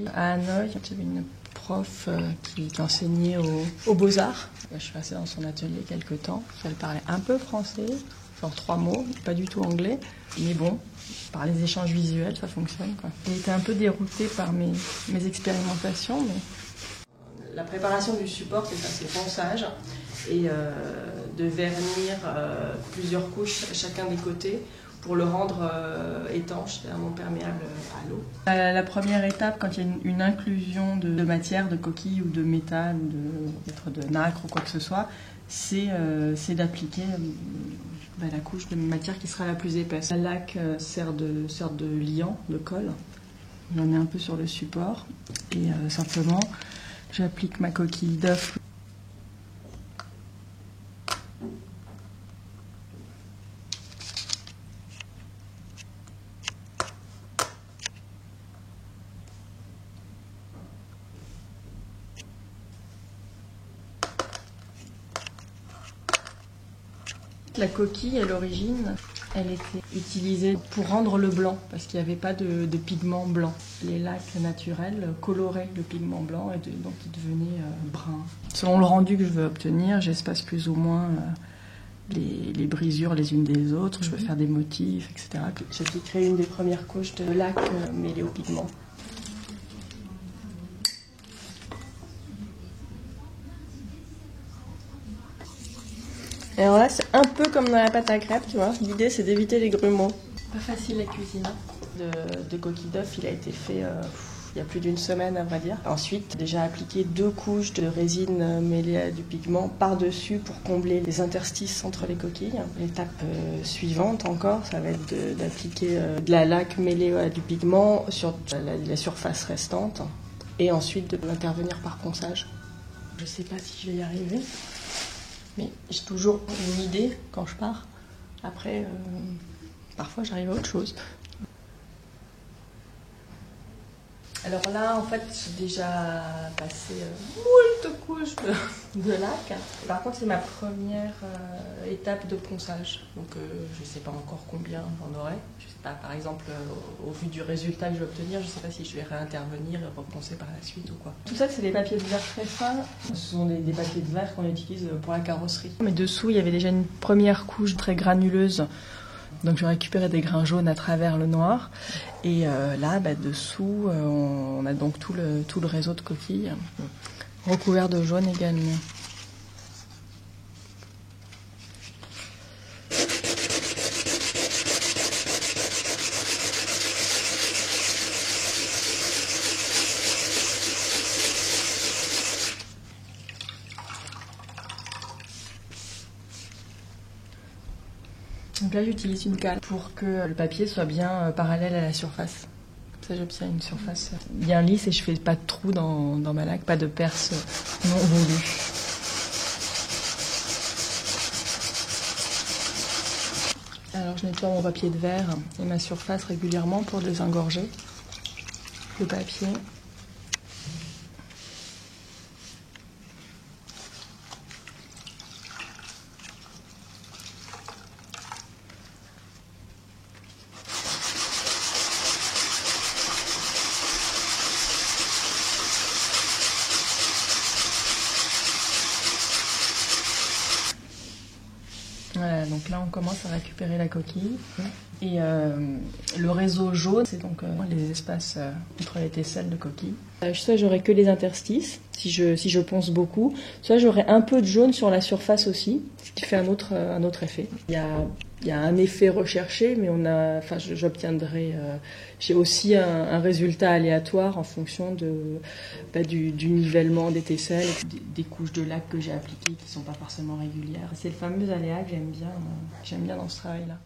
appris à Hanoï. J'avais une prof qui enseignait aux Beaux-Arts. Je suis restée dans son atelier quelques temps. Elle parlait un peu français, genre 3 mots, pas du tout anglais. Mais bon, par les échanges visuels, ça fonctionne, quoi. J'ai été un peu déroutée par mes expérimentations, mais la préparation du support, c'est ça, c'est ponçage et de vernir plusieurs couches à chacun des côtés pour le rendre étanche, c'est-à-dire perméable à l'eau. La première étape, quand il y a une inclusion de matière, de coquille ou de métal, ou peut-être de nacre ou quoi que ce soit, c'est d'appliquer la couche de matière qui sera la plus épaisse. La laque sert de liant, de colle. J'en mets un peu sur le support et simplement j'applique ma coquille d'œuf. La coquille, à l'origine, elle était utilisée pour rendre le blanc, parce qu'il n'y avait pas de pigment blanc. Les laques naturels coloraient le pigment blanc, et donc il devenait brun. Selon le rendu que je veux obtenir, j'espace plus ou moins les brisures les unes des autres, je veux faire des motifs, etc. J'ai créé une des premières couches de laque mêlée au pigment. Et alors là, c'est un peu comme dans la pâte à crêpes, tu vois. L'idée, c'est d'éviter les grumeaux. Pas facile la cuisine. De coquille d'œuf, il a été fait il y a plus d'une semaine, à vrai dire. Ensuite, déjà appliqué 2 couches de résine mêlée à du pigment par-dessus pour combler les interstices entre les coquilles. L'étape suivante encore, ça va être d'appliquer de la laque mêlée à du pigment sur la surface restante. Et ensuite, d'intervenir par ponçage. Je sais pas si je vais y arriver. Mais j'ai toujours une idée quand je pars. Après, parfois j'arrive à autre chose. Alors là, en fait, j'ai déjà passé moult couches de laque. Par contre, c'est ma première étape de ponçage. Donc, je ne sais pas encore combien j'en aurai. Je sais pas, par exemple, au vu du résultat que je vais obtenir, je ne sais pas si je vais réintervenir et reponcer par la suite ou quoi. Tout ça, c'est des papiers de verre très fins. Ce sont des papiers de verre qu'on utilise pour la carrosserie. Mais dessous, il y avait déjà une première couche très granuleuse. Donc je récupérais des grains jaunes à travers le noir. Et là, dessous, on a donc tout le réseau de coquilles recouvert de jaune également. Donc là, j'utilise une cale pour que le papier soit bien parallèle à la surface. Comme ça, j'obtiens une surface bien lisse et je fais pas de trou dans ma laque, pas de perce non voulue. Alors, je nettoie mon papier de verre et ma surface régulièrement pour désengorger le papier. Voilà, donc là on commence à récupérer la coquille. Et le réseau jaune, c'est donc les espaces entre les tesselles de coquille. Soit j'aurai que les interstices, si je ponce beaucoup, soit j'aurai un peu de jaune sur la surface aussi, ce qui fait un autre effet. Il y a un effet recherché, mais j'obtiendrai. J'ai aussi un résultat aléatoire en fonction du nivellement des tesselles, des couches de laque que j'ai appliquées qui ne sont pas forcément régulières. C'est le fameux aléa que j'aime bien dans ce travail-là.